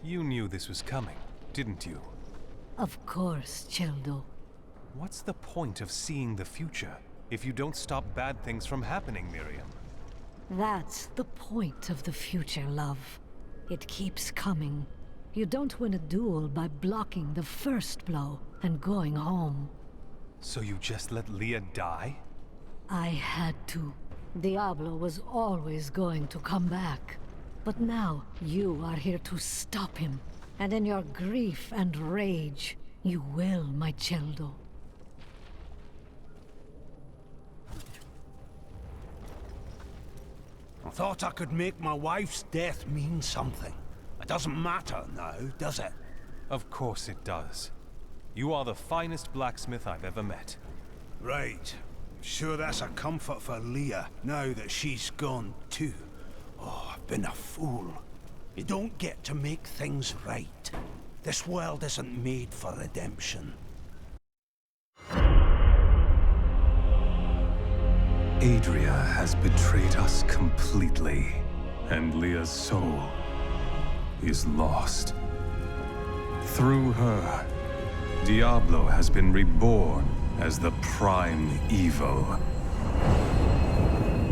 You knew this was coming, didn't you? Of course, Cheldo. What's the point of seeing the future if you don't stop bad things from happening, Miriam? That's the point of the future, love. It keeps coming. You don't win a duel by blocking the first blow and going home. So you just let Leah die? I had to. Diablo was always going to come back. But now, you are here to stop him. And in your grief and rage, you will, my Cheldo. I thought I could make my wife's death mean something. It doesn't matter now, does it? Of course it does. You are the finest blacksmith I've ever met. Right. Sure that's a comfort for Leah, now that she's gone too. Oh, I've been a fool. You don't get to make things right. This world isn't made for redemption. Adria has betrayed us completely, and Leah's soul is lost. Through her, Diablo has been reborn as the prime evil.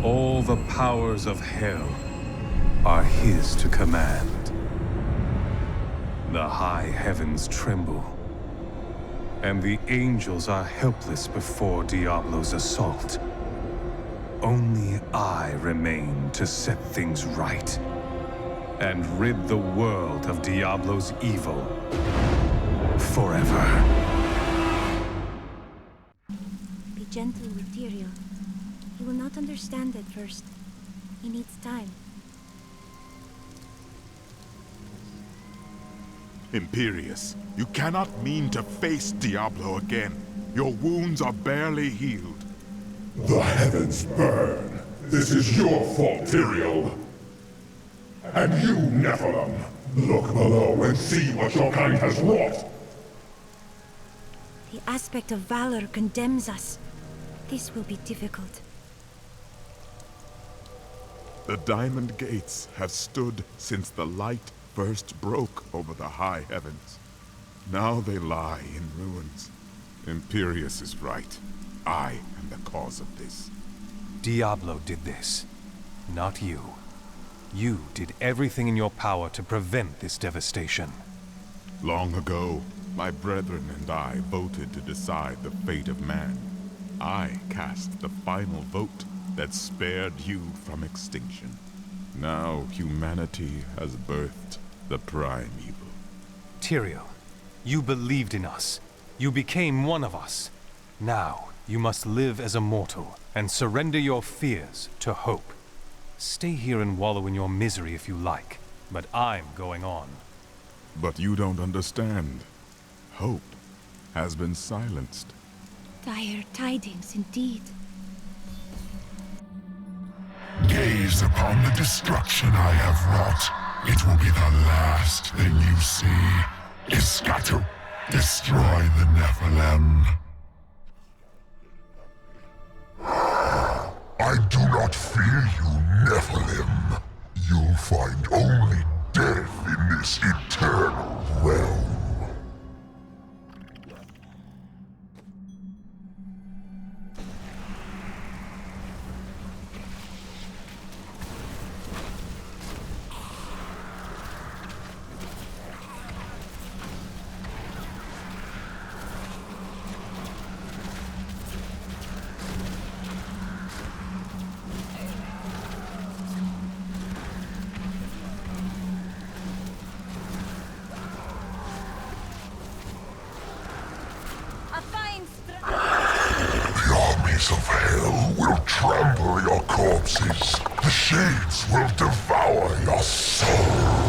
All the powers of hell are his to command. The high heavens tremble, and the angels are helpless before Diablo's assault. Only I remain to set things right, and rid the world of Diablo's evil forever. Be gentle with Tyrael. He will not understand at first. He needs time. Imperius, you cannot mean to face Diablo again. Your wounds are barely healed. The heavens burn. This is your fault, Tyrael. And you, Nephilim, look below and see what your kind has wrought. The aspect of valor condemns us. This will be difficult. The Diamond Gates have stood since the light first broke over the high heavens. Now they lie in ruins. Imperius is right. I am the cause of this. Diablo did this, not you. You did everything in your power to prevent this devastation. Long ago, my brethren and I voted to decide the fate of man. I cast the final vote that spared you from extinction. Now humanity has birthed the prime evil. Tyrael, you believed in us. You became one of us. Now, you must live as a mortal and surrender your fears to hope. Stay here and wallow in your misery if you like, but I'm going on. But you don't understand. Hope has been silenced. Dire tidings indeed. Gaze upon the destruction I have wrought. It will be the last thing you see. Iskatu, destroy the Nephilim. I do not fear you, Nephilim. You'll find only death in this eternal realm. Of hell will trample your corpses. The shades will devour your soul.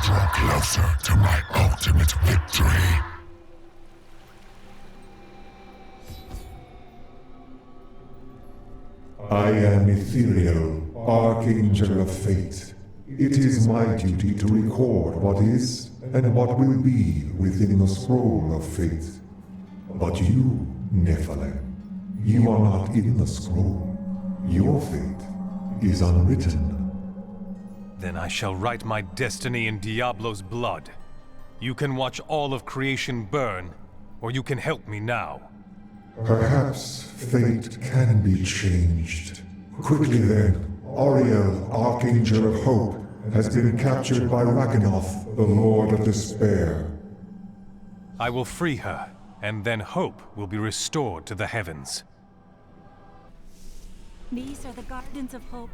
draw closer to my ultimate victory. I am Ethereal, Archangel of Fate. It is my duty to record what is and what will be within the scroll of fate. But you, Nephilim, you are not in the scroll. Your fate is unwritten. Then I shall write my destiny in Diablo's blood. You can watch all of creation burn, or you can help me now. Perhaps fate can be changed. Quickly then, Ariel, Archangel of Hope, has been captured by Rakanoth, the Lord of Despair. I will free her, and then hope will be restored to the heavens. These are the Gardens of Hope.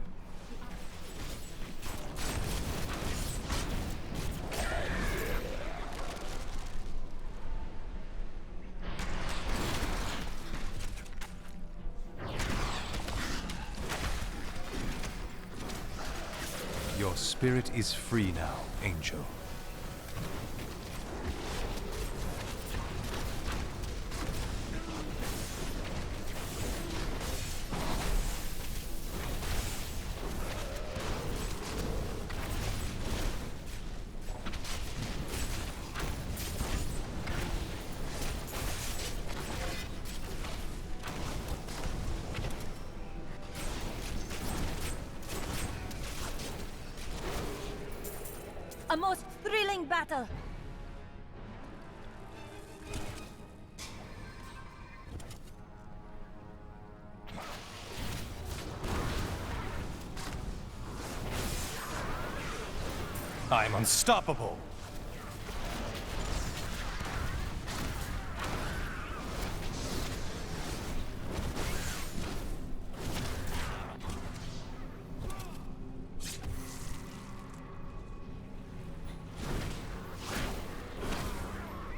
Your spirit is free now, Angel. A most thrilling battle! I'm unstoppable!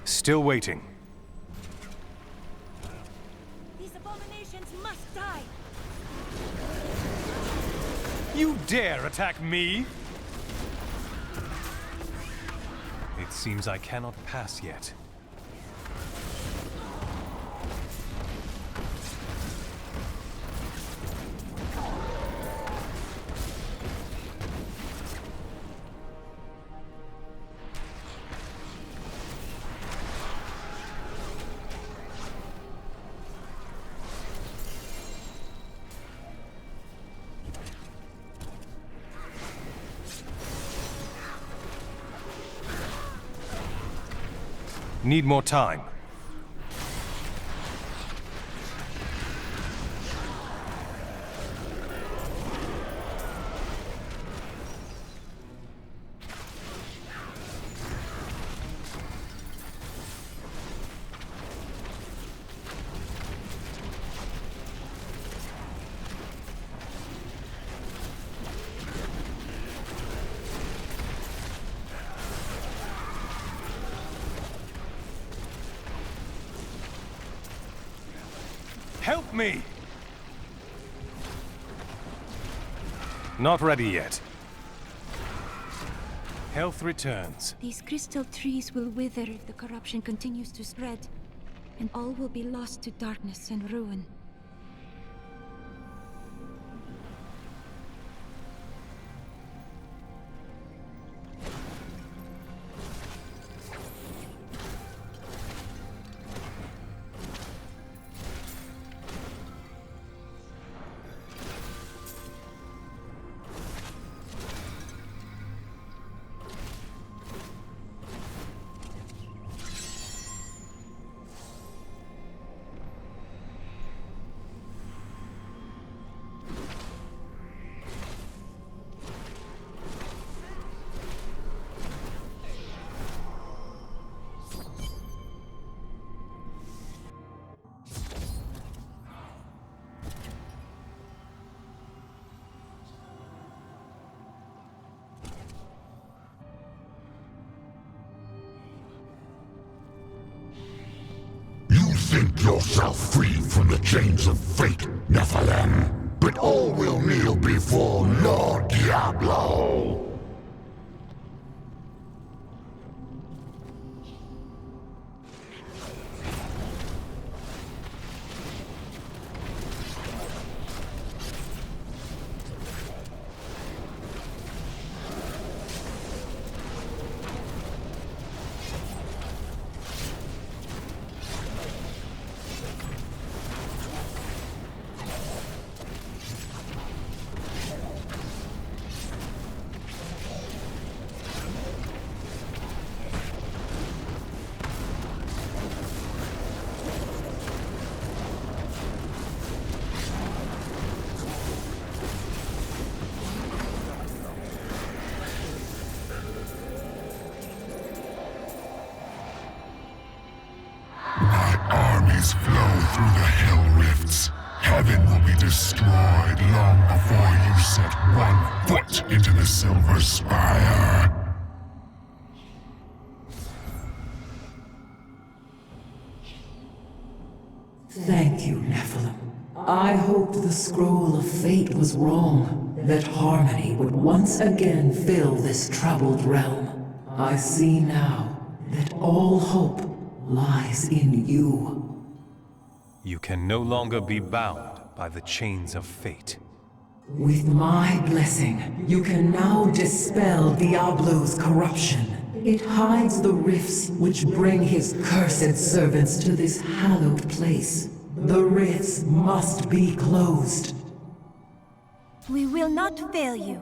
Still waiting. These abominations must die! You dare attack me? It seems I cannot pass yet. Need more time. Help me! Not ready yet. Health returns. These crystal trees will wither if the corruption continues to spread, and all will be lost to darkness and ruin. Think yourself free from the chains of fate, Nephilim, but all will kneel before Lord Diablo. through the hell rifts. Heaven will be destroyed long before you set one foot into the Silver Spire. Thank you, Nephilim. I hoped the scroll of fate was wrong, that harmony would once again fill this troubled realm. I see now that all hope lies in you. You can no longer be bound by the chains of fate. With my blessing, you can now dispel Diablo's corruption. It hides the rifts which bring his cursed servants to this hallowed place. The rifts must be closed. We will not fail you.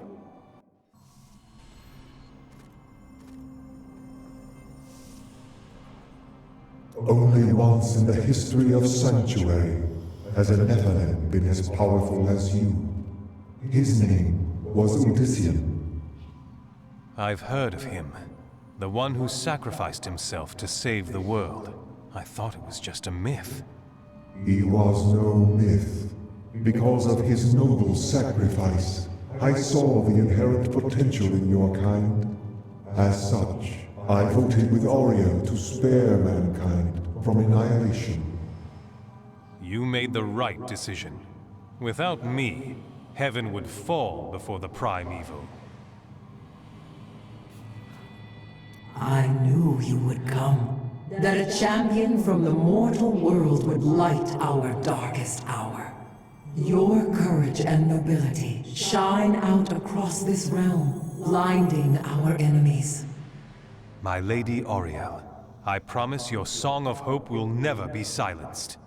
Only once in the history of Sanctuary has a Nephilim been as powerful as you. His name was Odyssean. I've heard of him. The one who sacrificed himself to save the world. I thought it was just a myth. He was no myth. Because of his noble sacrifice, I saw the inherent potential in your kind. As such, I voted with Aurea to spare mankind from annihilation. You made the right decision. Without me, heaven would fall before the primeval. I knew you would come, that a champion from the mortal world would light our darkest hour. Your courage and nobility shine out across this realm, blinding our enemies. My Lady Auriel, I promise your song of hope will never be silenced.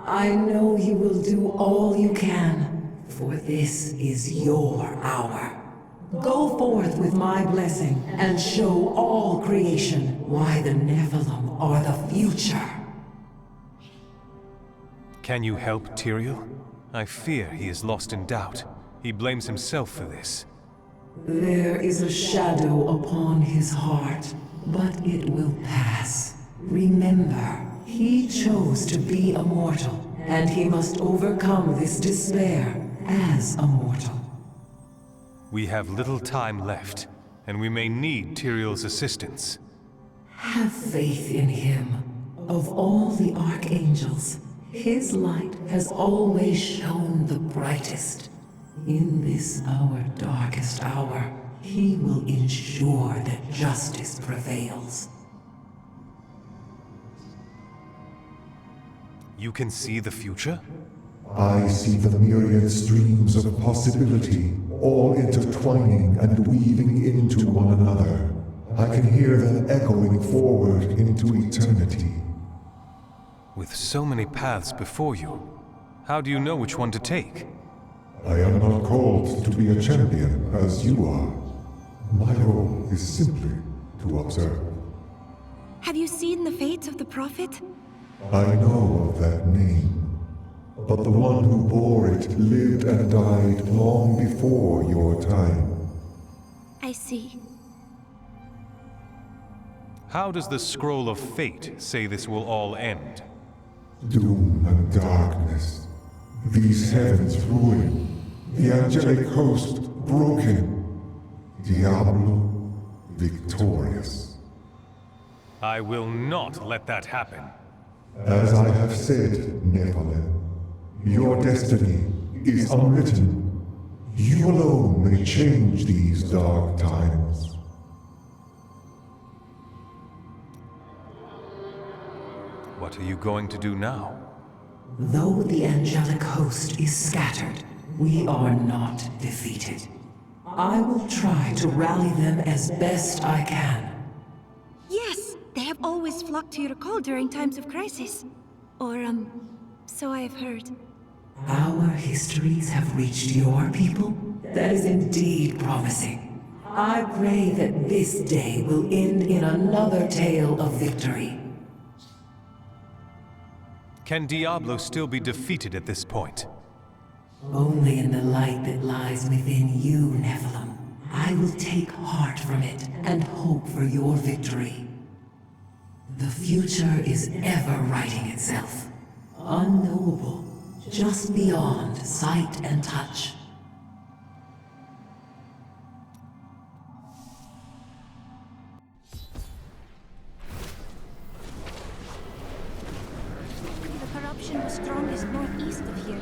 I know you will do all you can, for this is your hour. Go forth with my blessing, and show all creation why the Nephilim are the future. Can you help Tyrael? I fear he is lost in doubt. He blames himself for this. There is a shadow upon his heart, but it will pass. Remember, he chose to be a mortal, and he must overcome this despair as a mortal. We have little time left, and we may need Tyrael's assistance. Have faith in him. Of all the archangels, his light has always shone the brightest. In this our darkest hour, he will ensure that justice prevails. You can see the future? I see the myriad streams of possibility, all intertwining and weaving into one another. I can hear them echoing forward into eternity. With so many paths before you, how do you know which one to take? I am not called to be a champion as you are. My role is simply to observe. Have you seen the fate of the Prophet? I know of that name, but the one who bore it lived and died long before your time. I see. How does the Scroll of Fate say this will all end? Doom and darkness. These heavens ruined. The angelic host broken. Diablo victorious. I will not let that happen. As I have said, Nephilim, your destiny is unwritten. You alone may change these dark times. What are you going to do now? Though the angelic host is scattered, we are not defeated. I will try to rally them as best I can. Yes, they have always flocked to your call during times of crisis. Or, so I have heard. Our histories have reached your people? That is indeed promising. I pray that this day will end in another tale of victory. Can Diablo still be defeated at this point? Only in the light that lies within you, Nephilim. I will take heart from it and hope for your victory. The future is ever writing itself. Unknowable, just beyond sight and touch. The corruption was strongest northeast of here.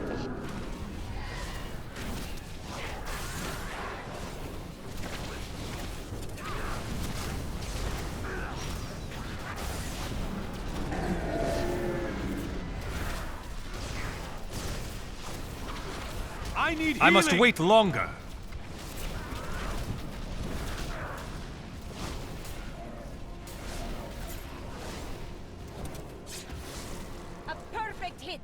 I must wait longer. A perfect hit!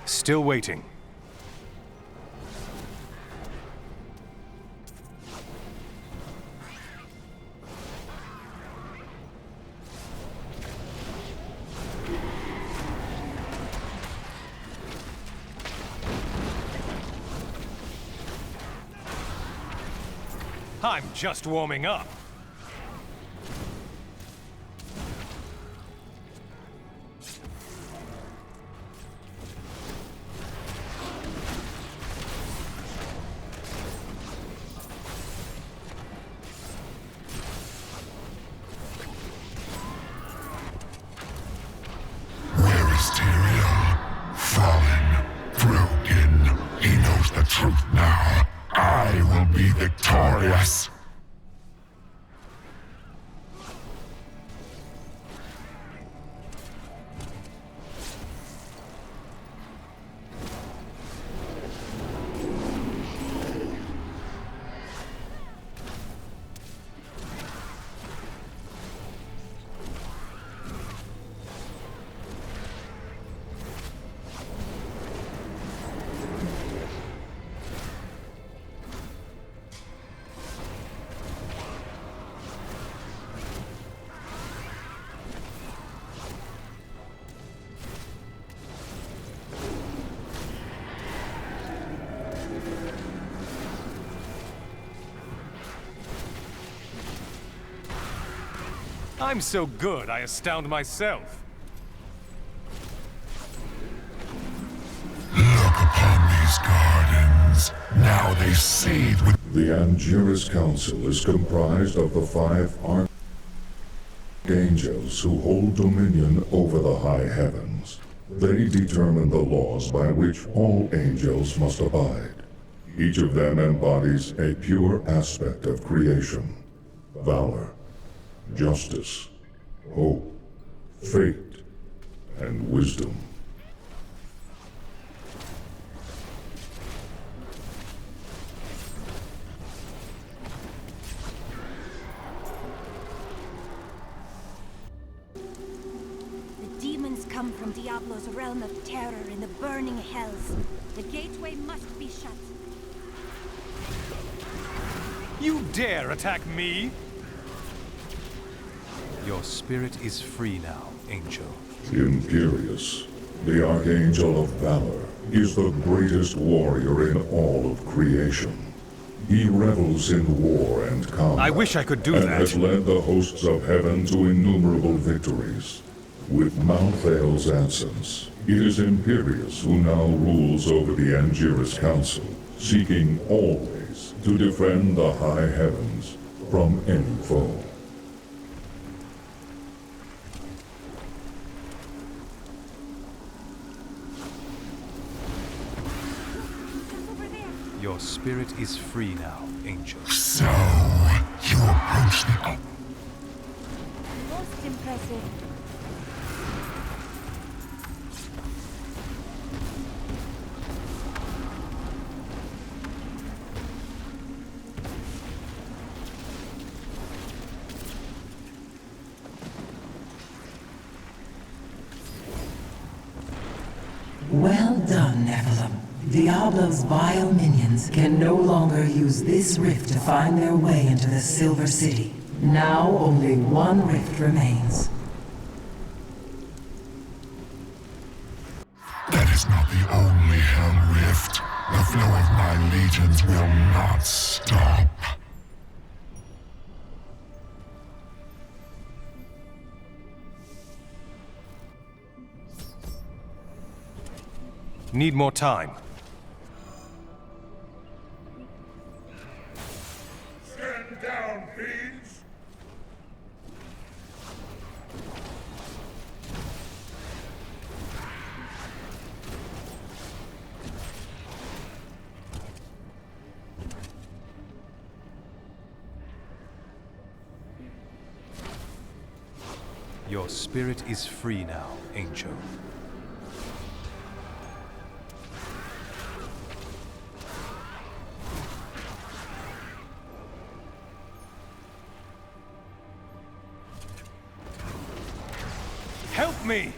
Still waiting. I'm just warming up. Victorious! I'm so good, I astound myself. Look upon these gardens. Now they seethe with... The Angiris Council is comprised of the 5 archangels who hold dominion over the high heavens. They determine the laws by which all angels must abide. Each of them embodies a pure aspect of creation: valor, justice, hope, fate, and wisdom. The demons come from Diablo's realm of terror in the burning hells. The gateway must be shut. You dare attack me? Your spirit is free now, Angel. Imperius, the Archangel of Valor, is the greatest warrior in all of creation. He revels in war and combat. I wish I could do and that. has led the hosts of heaven to innumerable victories. With Malthael's absence, it is Imperius who now rules over the Angiris Council, seeking always to defend the high heavens from any foe. Your Your spirit is free now, Angel. So, you approach the... Most impressive. Well done, Nephilim. Diablo's vile minions can no longer use this rift to find their way into the Silver City. Now only one rift remains. That is not the only Hell Rift. The flow of my legions will not stop. Need more time. Stand down, fiends! Your spirit is free now, Angel. Help me!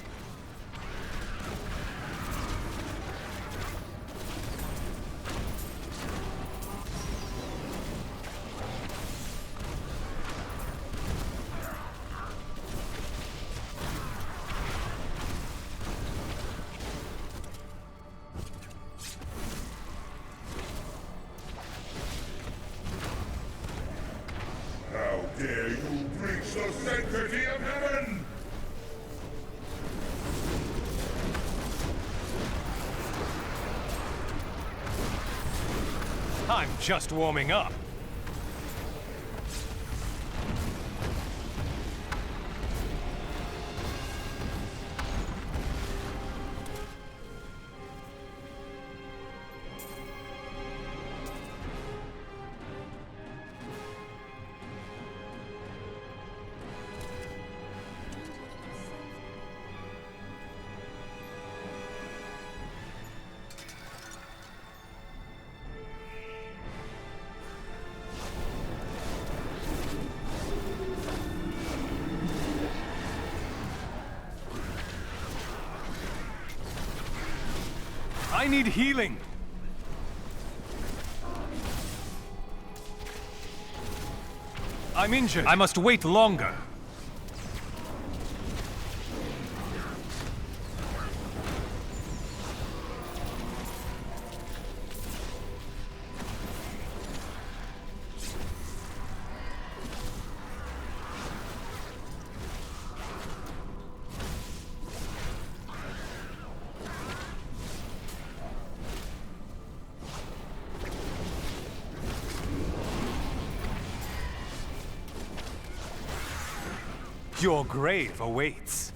How dare you breach the sanctity of heaven! I'm just warming up. I need healing. I'm injured. I must wait longer. Your grave awaits.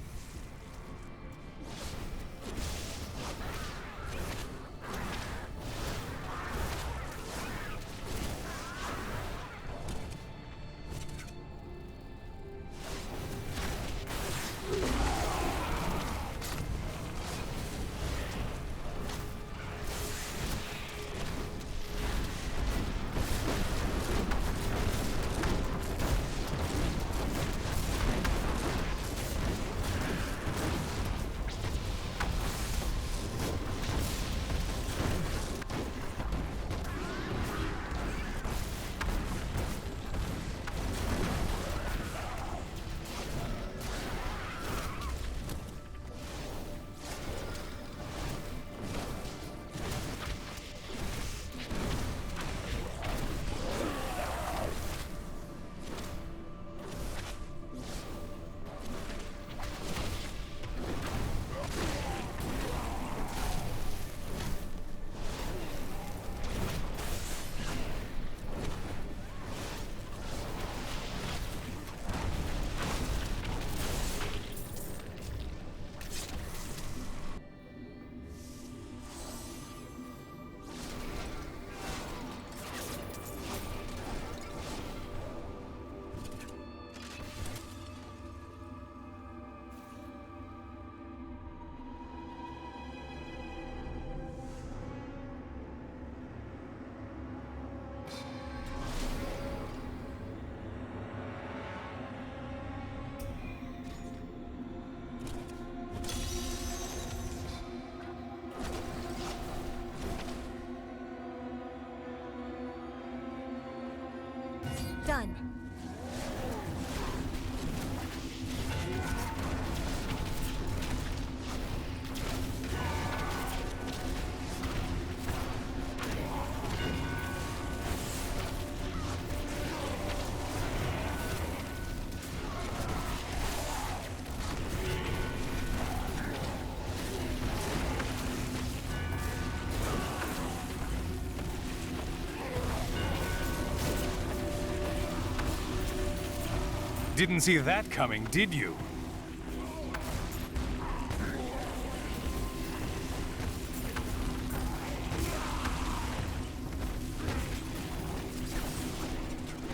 didn't see that coming, did you?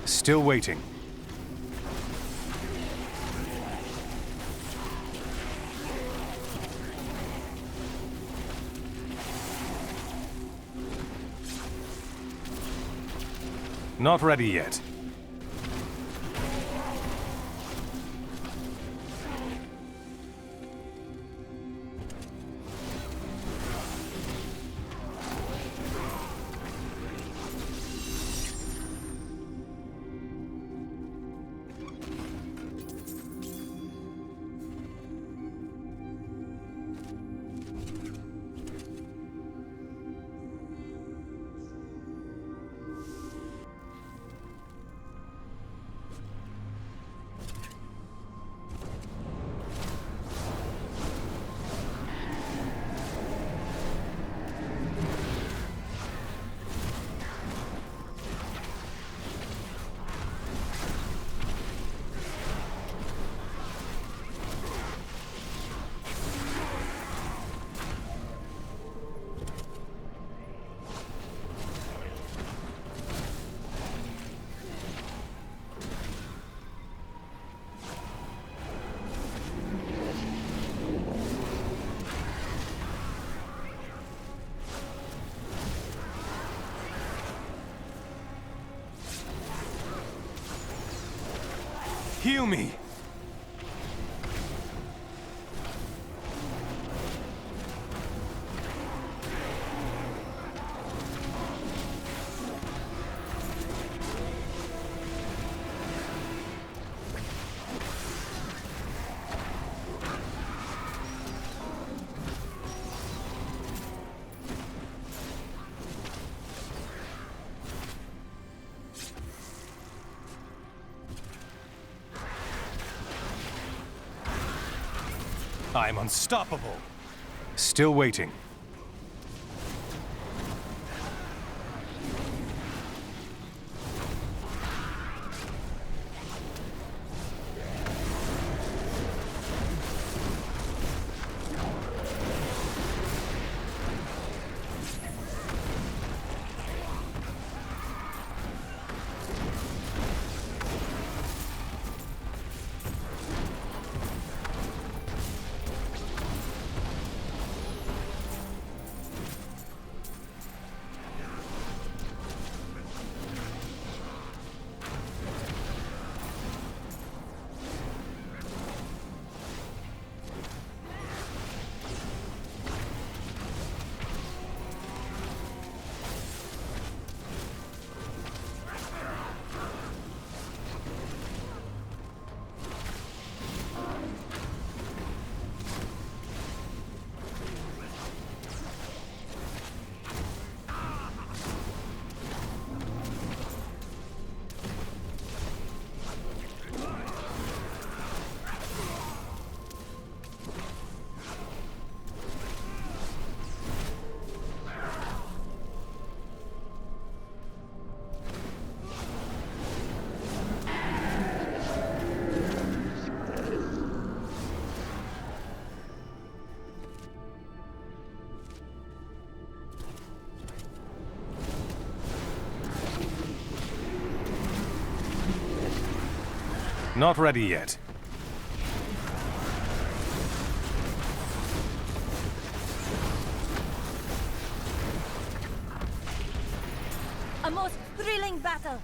Still waiting. Not ready yet. Heal me! I'm unstoppable. Still waiting. Not ready yet. A most thrilling battle.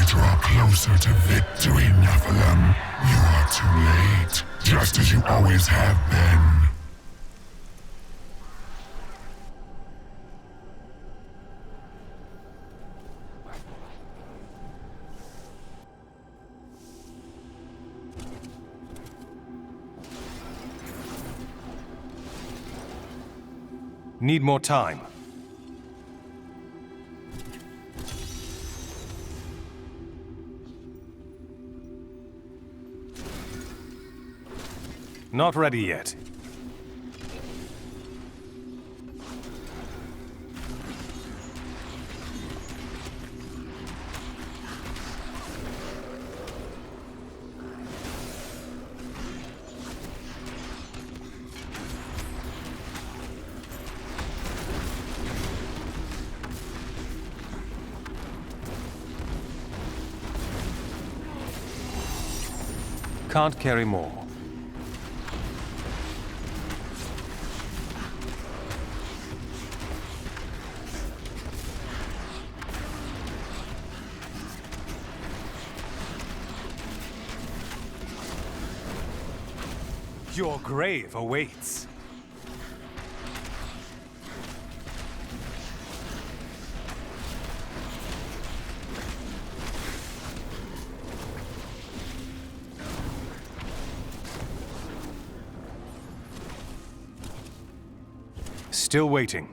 draw closer to victory, Nephilim. You are too late, just as you always have been. Need more time. Not ready yet. Can't carry more. Your grave awaits. Still waiting.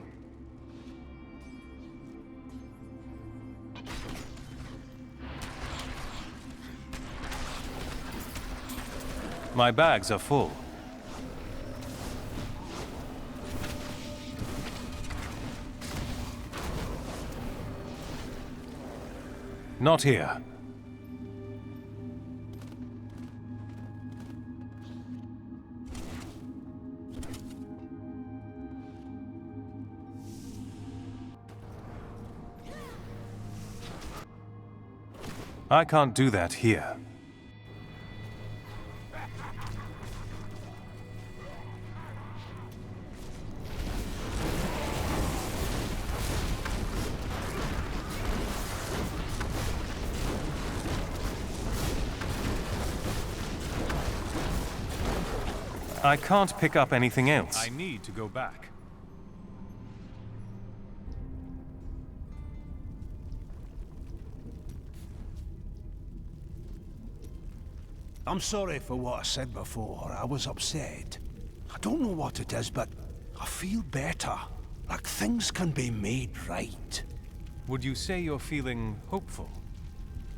My bags are full. Not here. I can't do that here. I can't pick up anything else. I need to go back. I'm sorry for what I said before. I was upset. I don't know what it is, but I feel better. Like things can be made right. Would you say you're feeling hopeful?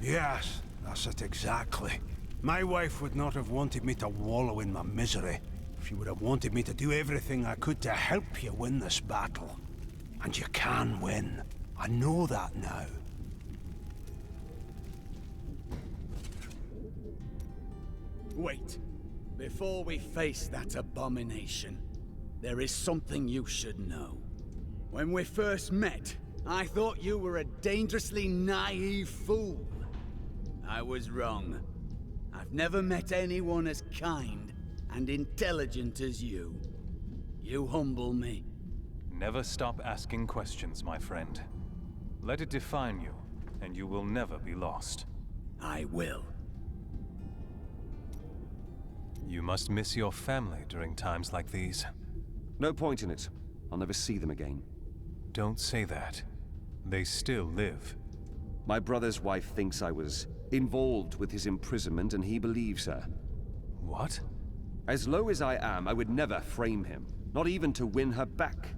Yes, that's it exactly. My wife would not have wanted me to wallow in my misery. She would have wanted me to do everything I could to help you win this battle. And you can win. I know that now. Wait. Before we face that abomination, there is something you should know. When we first met, I thought you were a dangerously naive fool. I was wrong. I've never met anyone as kind and intelligent as you. You humble me. Never stop asking questions, my friend. Let it define you, and you will never be lost. I will. You must miss your family during times like these. No point in it. I'll never see them again. Don't say that. They still live. My brother's wife thinks I was involved with his imprisonment, and he believes her. What? As low as I am, I would never frame him. Not even to win her back.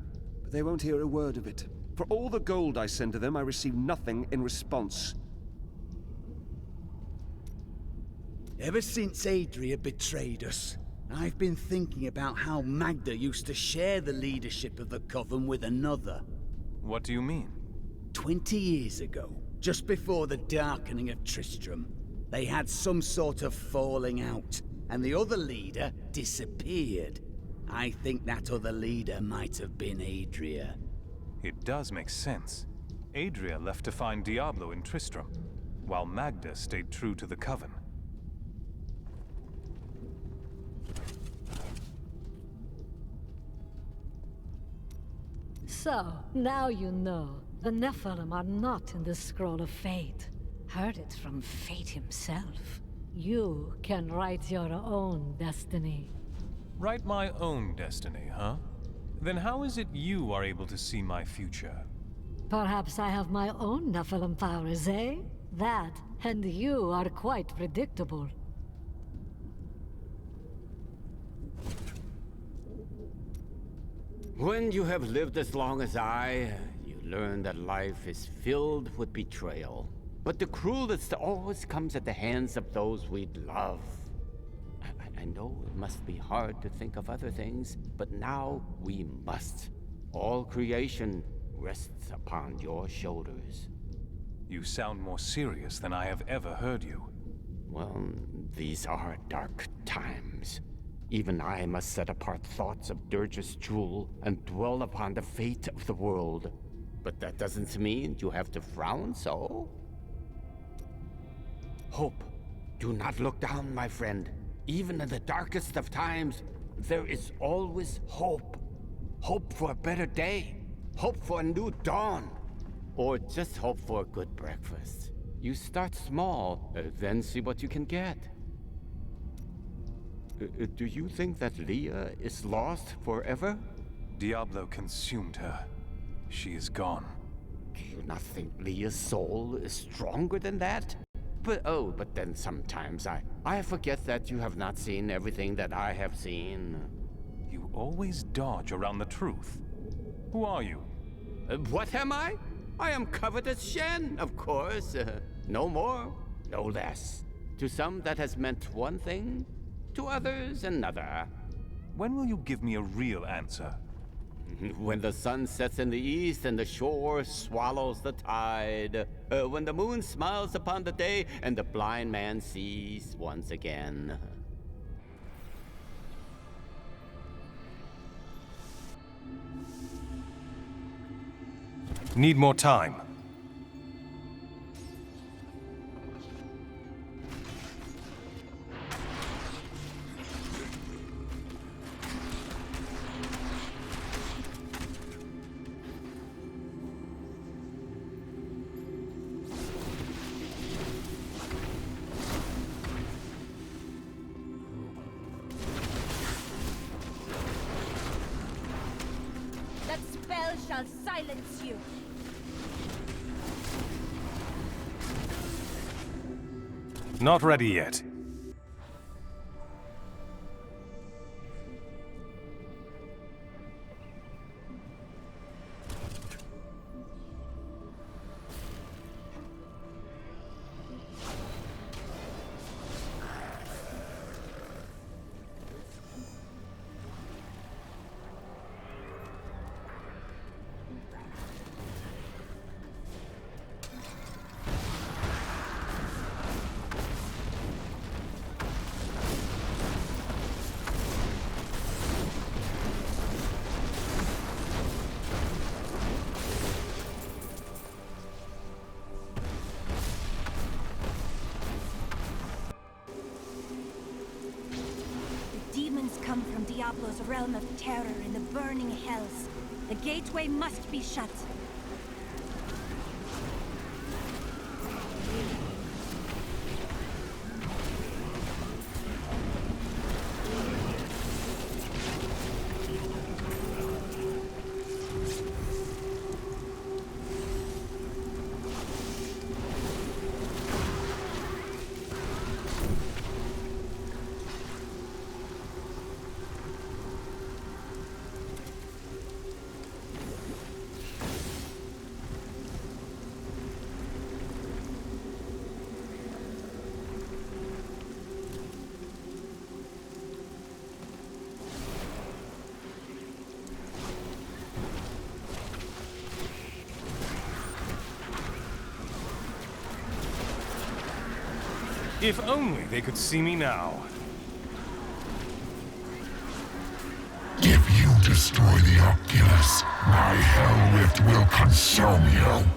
But they won't hear a word of it. For all the gold I send to them, I receive nothing in response. Ever since Adria betrayed us, I've been thinking about how Magda used to share the leadership of the Coven with another. What do you mean? 20 years ago, just before the darkening of Tristram, they had some sort of falling out, and the other leader disappeared. I think that other leader might have been Adria. It does make sense. Adria left to find Diablo in Tristram, while Magda stayed true to the Coven. So, now you know. The Nephilim are not in the Scroll of Fate. Heard it from fate himself. You can write your own destiny. Write my own destiny, huh? Then how is it you are able to see my future? Perhaps I have my own Nephilim powers, eh? That, and you are quite predictable. When you have lived as long as I, you learn that life is filled with betrayal. But the cruelest always comes at the hands of those we love. I know it must be hard to think of other things, but now we must. All creation rests upon your shoulders. You sound more serious than I have ever heard you. Well, these are dark times. Even I must set apart thoughts of Dirge's jewel and dwell upon the fate of the world. But that doesn't mean you have to frown so. Hope. Do not look down, my friend. Even in the darkest of times, there is always hope. Hope for a better day. Hope for a new dawn. Or just hope for a good breakfast. You start small, then see what you can get. Do you think that Leah is lost forever? Diablo consumed her. She is gone. Do you not think Leah's soul is stronger than that? But then sometimes I forget that you have not seen everything that I have seen. You always dodge around the truth. Who are you? What am I? I am covetous Shen, of course. No more, no less. To some that has meant one thing, to others another. When will you give me a real answer? When the sun sets in the east and the shore swallows the tide. When the moon smiles upon the day and the blind man sees once again. Need more time. That spell shall silence you. Not ready yet. Demons come from Diablo's realm of terror in the burning hells. The gateway must be shut. If only they could see me now. If you destroy the Oculus, my Hell Rift will consume you.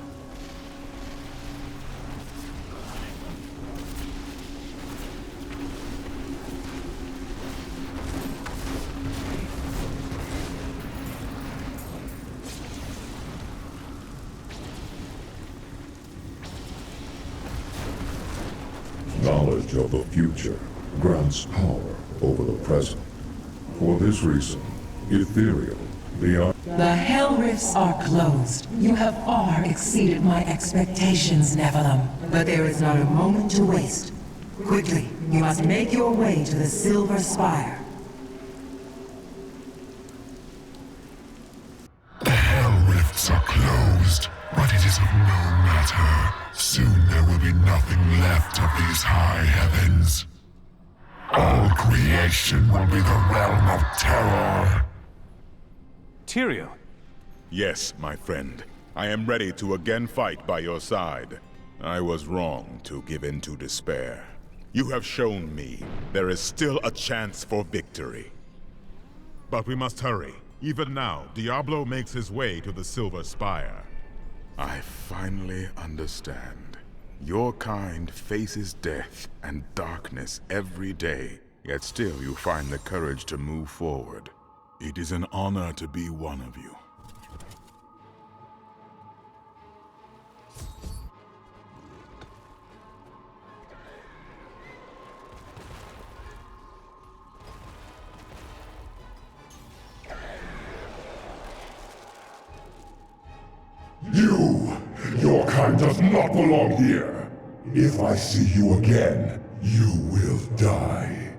Knowledge of the future grants power over the present. For this reason, ethereal, beyond... The Hell Rifts are closed. You have far exceeded my expectations, Nephilim. But there is not a moment to waste. Quickly, you must make your way to the Silver Spire. The Hell Rifts are closed, but it is of no matter. Soon there will be nothing left of these high heavens. All creation will be the realm of terror. Tyrael. Yes, my friend. I am ready to again fight by your side. I was wrong to give in to despair. You have shown me there is still a chance for victory. But we must hurry. Even now, Diablo makes his way to the Silver Spire. I finally understand. Your kind faces death and darkness every day, yet still you find the courage to move forward. It is an honor to be one of you. Your kind does not belong here. If I see you again, you will die.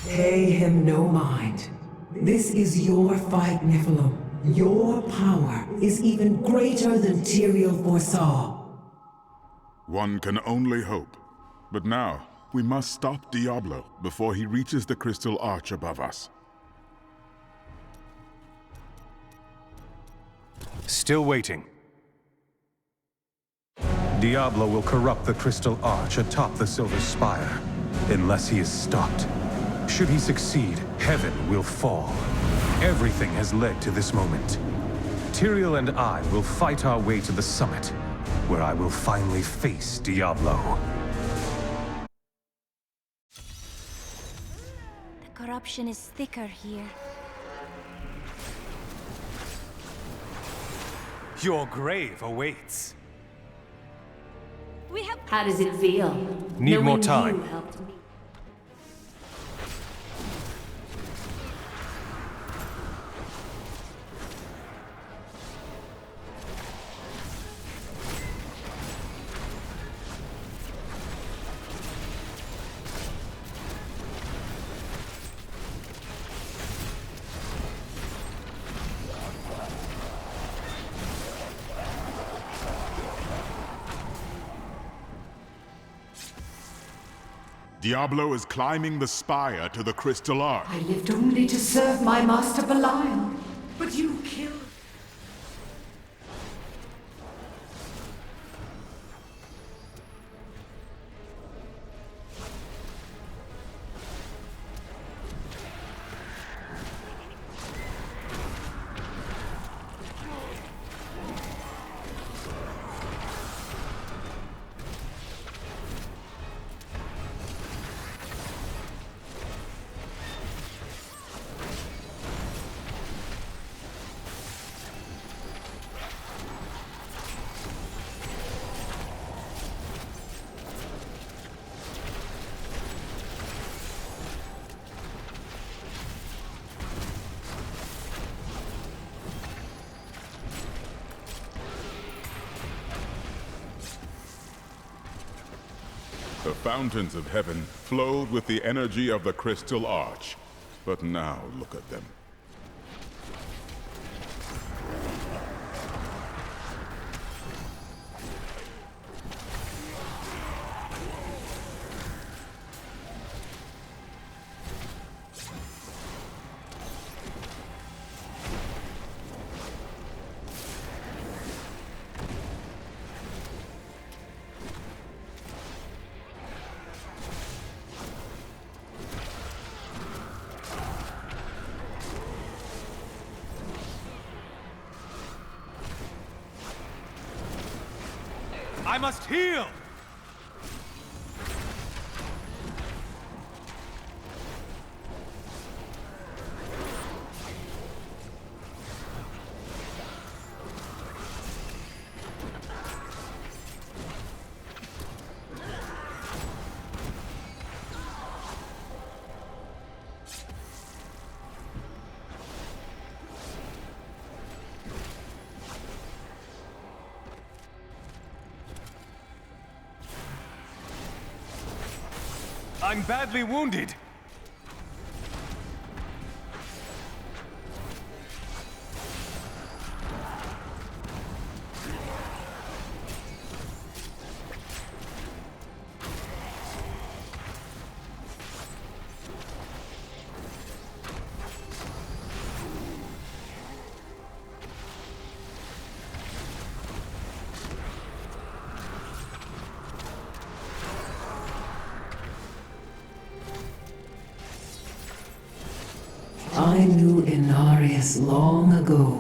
Pay him no mind. This is your fight, Nephilim. Your power is even greater than Tyrael foresaw. One can only hope. But now, we must stop Diablo before he reaches the crystal arch above us. Still waiting. Diablo will corrupt the crystal arch atop the Silver Spire, unless he is stopped. Should he succeed, heaven will fall. Everything has led to this moment. Tyrael and I will fight our way to the summit, where I will finally face Diablo. Corruption is thicker here. Your grave awaits. How does it feel? Need more knowing time. You helped me? Diablo is climbing the spire to the crystal arch. I lived only to serve my master Belial, but you killed... The fountains of heaven flowed with the energy of the crystal arch. But now look at them. I must heal! I'm badly wounded. I knew Inarius long ago,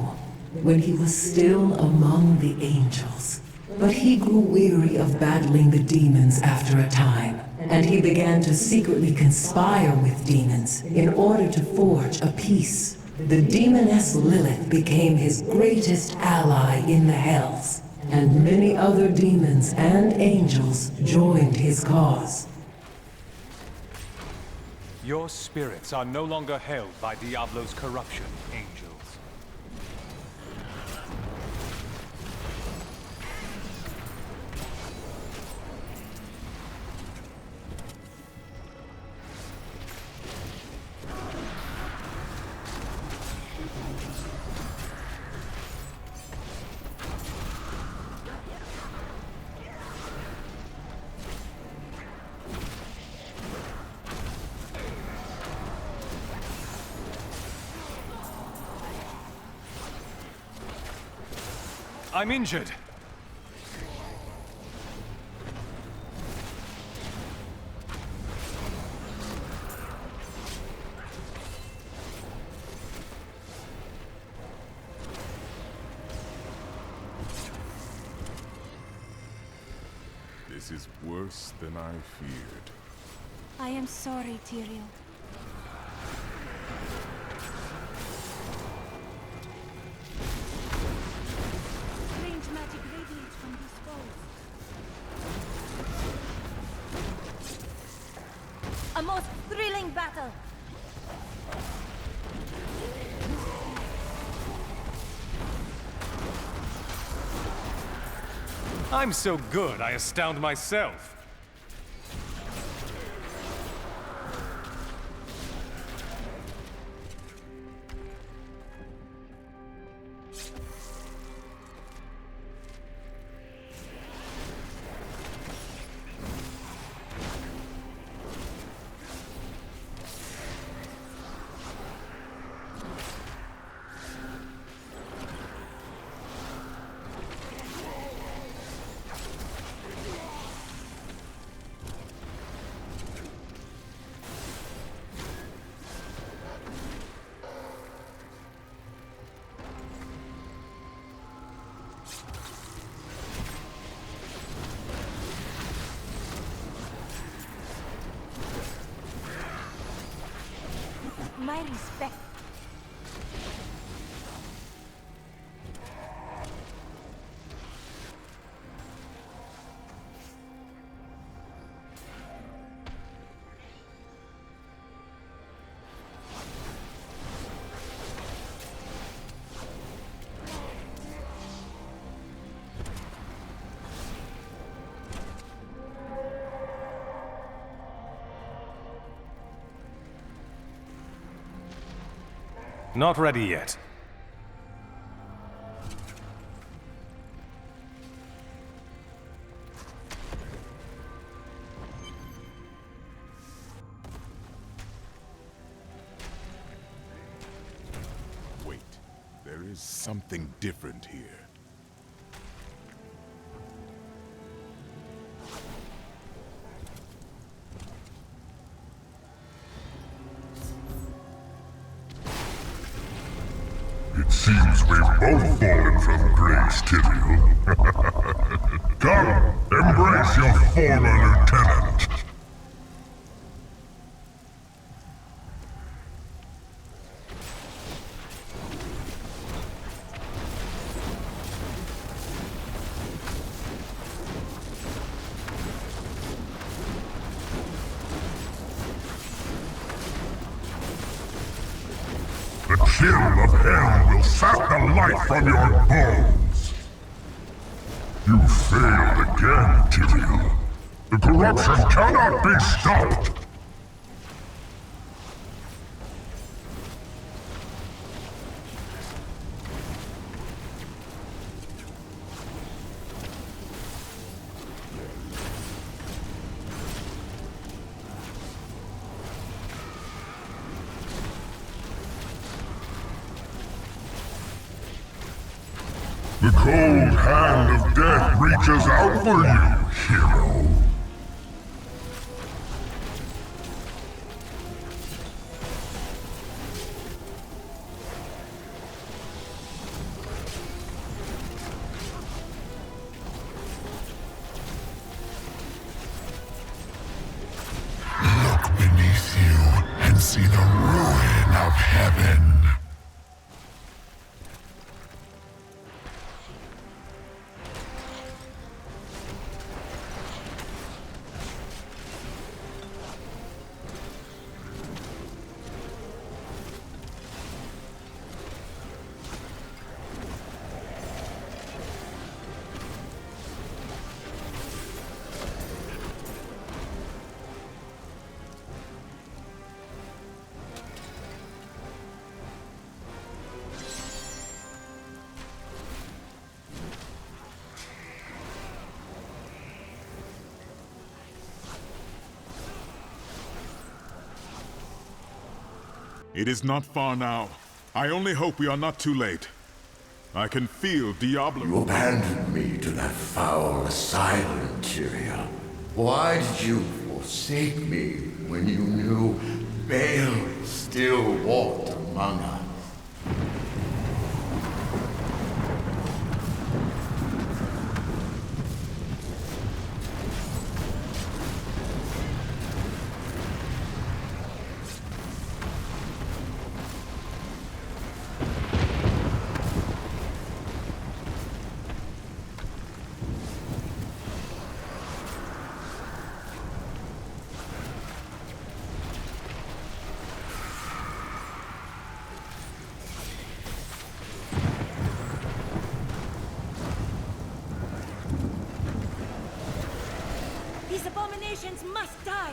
when he was still among the angels. But he grew weary of battling the demons after a time, and he began to secretly conspire with demons in order to forge a peace. The demoness Lilith became his greatest ally in the Hells, and many other demons and angels joined his cause. Your spirits are no longer held by Diablo's corruption, angels. I'm injured. This is worse than I feared. I am sorry, Tyrael. Strange magic radiates from these foes. A most thrilling battle! I'm so good, I astound myself. My respect. Not ready yet. Wait, there is something different here. It seems we've both fallen from grace, Tyrael. Come, embrace your former lieutenant. The chill of hell will sap the life from your bones. You failed again, Tyrael. The corruption cannot be stopped. The cold hand of death reaches out for you, hero. Look beneath you and see the ruin of heaven. It is not far now. I only hope we are not too late. I can feel Diablo. You abandoned me to that foul asylum, Tyrion. Why did you forsake me when you knew Baal still walked among us? These abominations must die!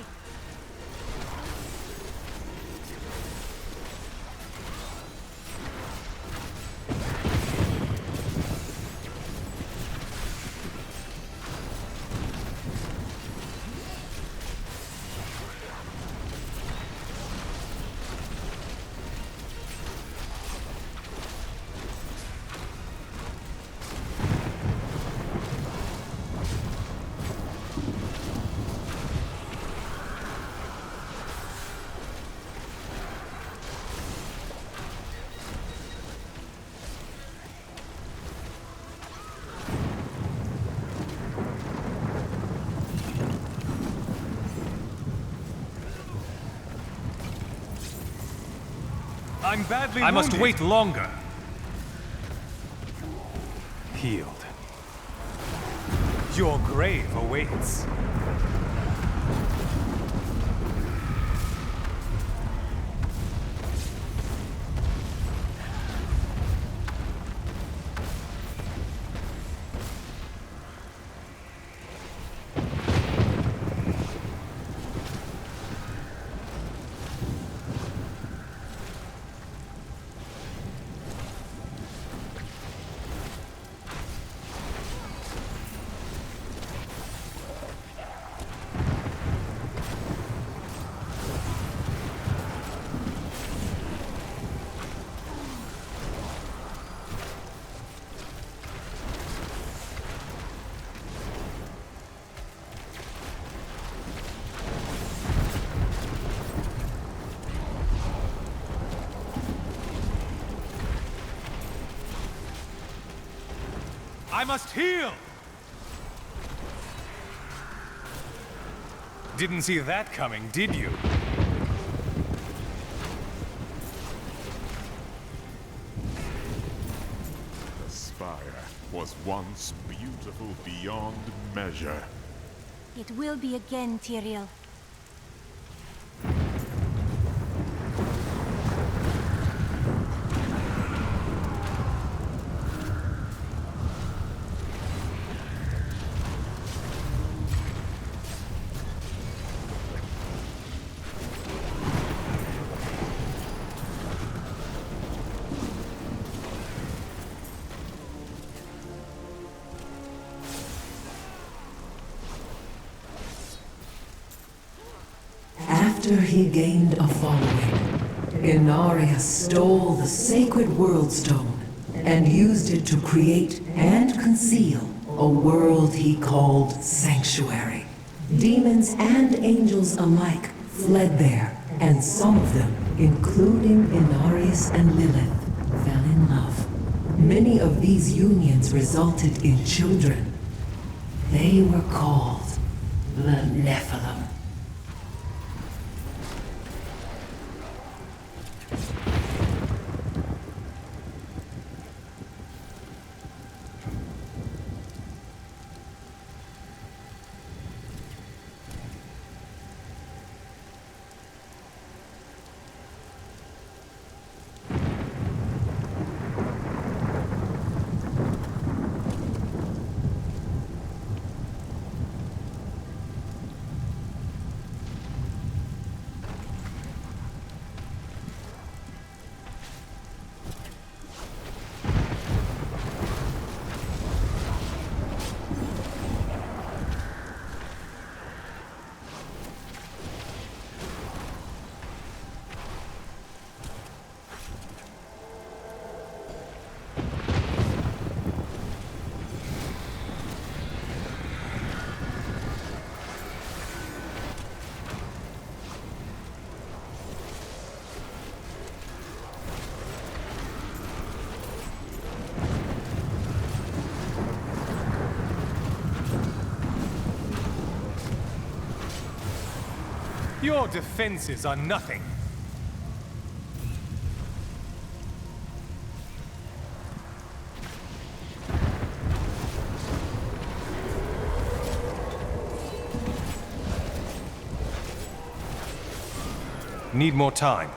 I'm badly wounded. I must wait longer. Healed. Your grave awaits. I must heal! Didn't see that coming, did you? The spire was once beautiful beyond measure. It will be again, Tyrion. After he gained a following, Inarius stole the sacred world stone and used it to create and conceal a world he called Sanctuary. Demons and angels alike fled there, and some of them, including Inarius and Lilith, fell in love. Many of these unions resulted in children. They were called the Nephilim. Your defenses are nothing. Need more time.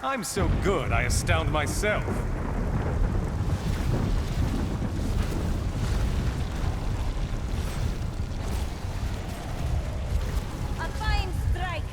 I'm so good, I astound myself. A fine strike!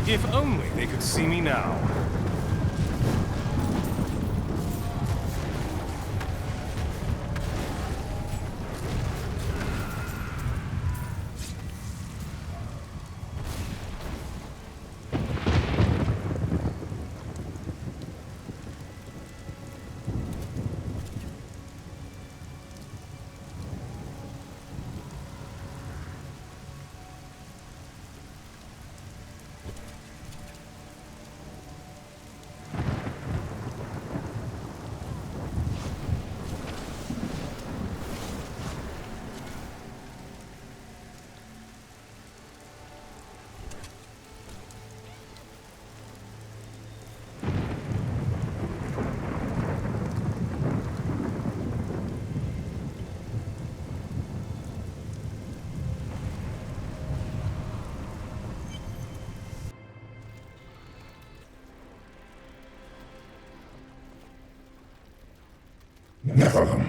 If only they could see me now. Nephilim,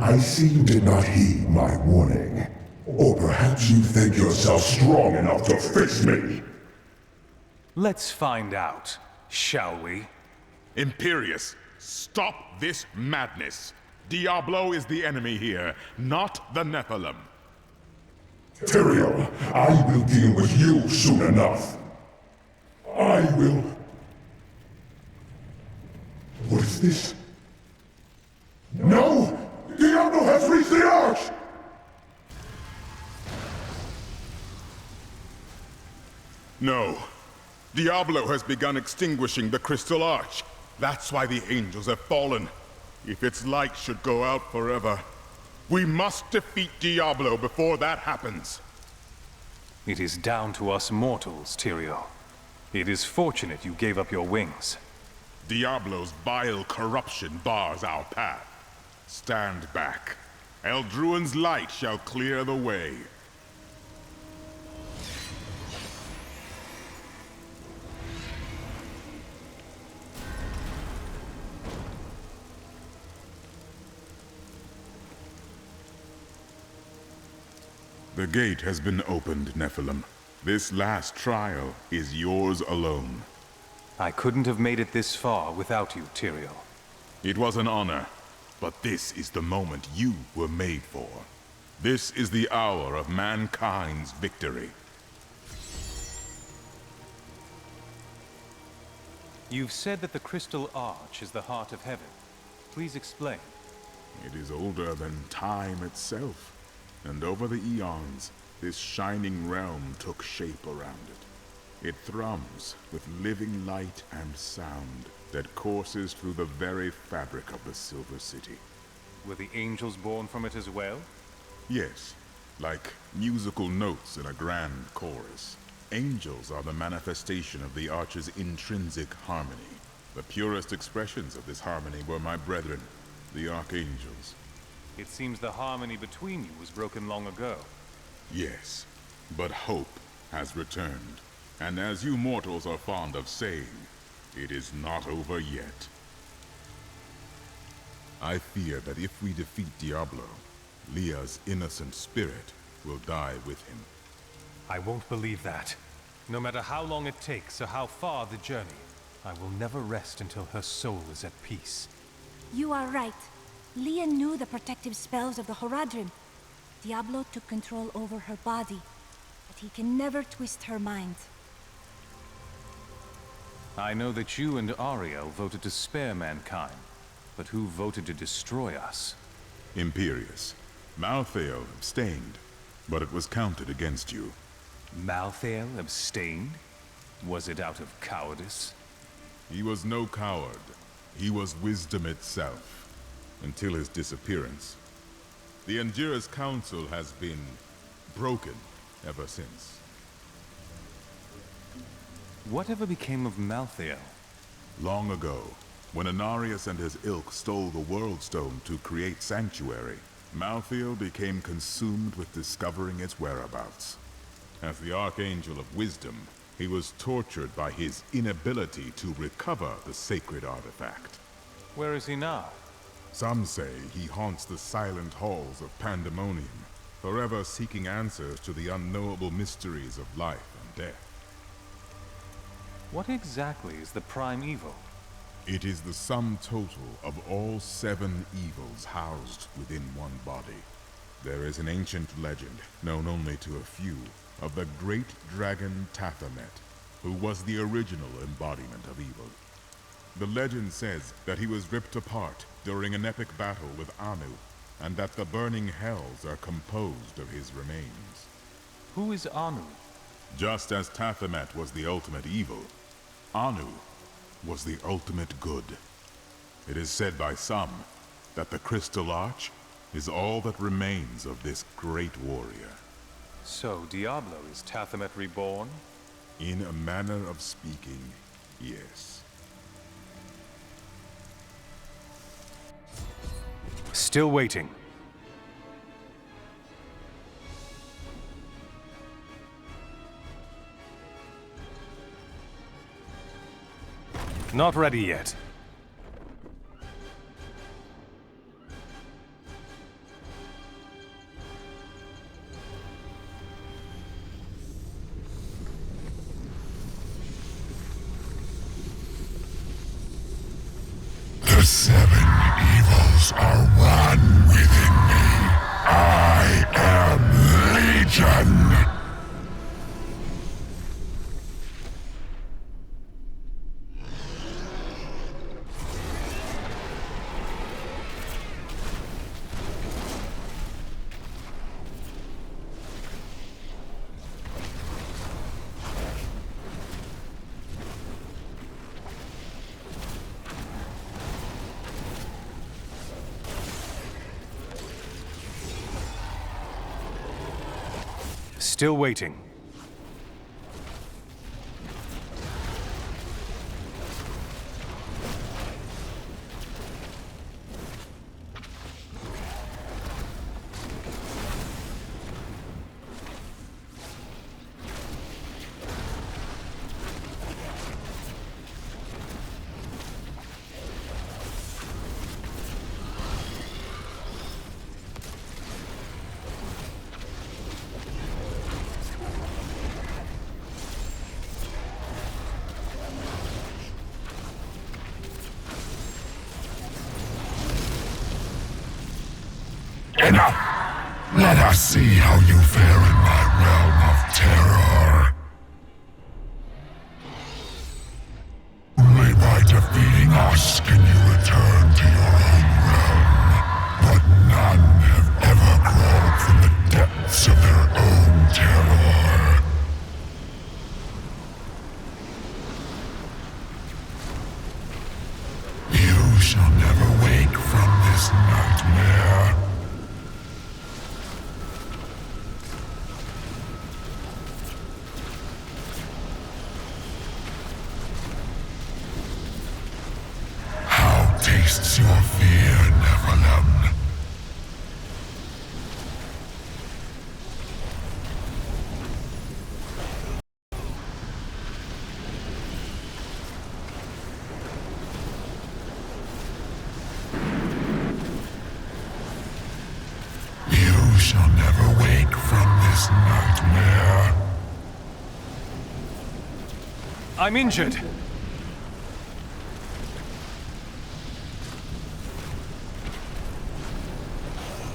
I see you did not heed my warning. Or perhaps you think yourself strong enough to face me. Let's find out, shall we? Imperius, stop this madness. Diablo is the enemy here, not the Nephilim. Tyrael, I will deal with you soon enough. I will... What is this? No! Diablo has reached the Arch! No. Diablo has begun extinguishing the Crystal Arch. That's why the angels have fallen. If its light should go out forever, we must defeat Diablo before that happens. It is down to us mortals, Tyrael. It is fortunate you gave up your wings. Diablo's vile corruption bars our path. Stand back. Eldruin's light shall clear the way. The gate has been opened, Nephilim. This last trial is yours alone. I couldn't have made it this far without you, Tyrael. It was an honor, but this is the moment you were made for. This is the hour of mankind's victory. You've said that the Crystal Arch is the heart of heaven. Please explain. It is older than time itself. And over the eons, this shining realm took shape around it. It thrums with living light and sound that courses through the very fabric of the Silver City. Were the angels born from it as well? Yes, like musical notes in a grand chorus. Angels are the manifestation of the Arch's intrinsic harmony. The purest expressions of this harmony were my brethren, the Archangels. It seems the harmony between you was broken long ago. Yes, but hope has returned. And as you mortals are fond of saying, it is not over yet. I fear that if we defeat Diablo, Leah's innocent spirit will die with him. I won't believe that. No matter how long it takes or how far the journey, I will never rest until her soul is at peace. You are right. Leah knew the protective spells of the Horadrim. Diablo took control over her body, but he can never twist her mind. I know that you and Ariel voted to spare mankind, but who voted to destroy us? Imperius. Malthael abstained, but it was counted against you. Malthael abstained? Was it out of cowardice? He was no coward. He was wisdom itself. Until his disappearance. The Endura's council has been broken ever since. Whatever became of Malthael? Long ago, when Anarius and his ilk stole the World Stone to create Sanctuary, Malthael became consumed with discovering its whereabouts. As the Archangel of Wisdom, he was tortured by his inability to recover the sacred artifact. Where is he now? Some say he haunts the silent halls of Pandemonium, forever seeking answers to the unknowable mysteries of life and death. What exactly is the prime evil? It is the sum total of all 7 evils housed within one body. There is an ancient legend, known only to a few, of the great dragon Tathamet, who was the original embodiment of evil. The legend says that he was ripped apart during an epic battle with Anu, and that the burning hells are composed of his remains. Who is Anu? Just as Tathamet was the ultimate evil, Anu was the ultimate good. It is said by some that the Crystal Arch is all that remains of this great warrior. So Diablo is Tathamet reborn? In a manner of speaking, yes. Still waiting. Not ready yet. The 7 evils are one within me. I am Legion. Still waiting. Enough! Let us see how you fare in my realm of terror. Only by defeating us can you return to your own realm. But none have ever crawled from the depths of their own terror. You shall never wake from this nightmare. Tastes your fear, Nephilim. You shall never wake from this nightmare. I'm injured.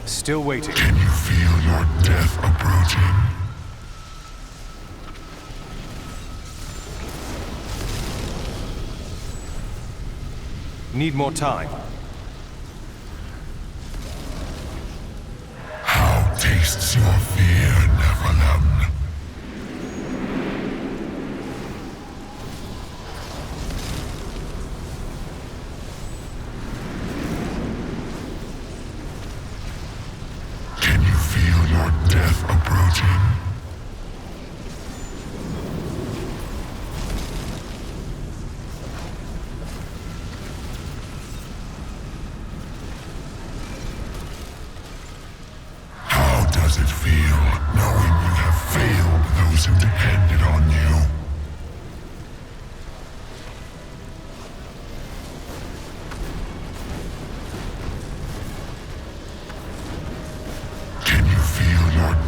Still waiting. Can you feel your death approaching? Need more time. How tastes your fear, Nephilim? Death approaching. How does it feel knowing you have failed those who depended on you?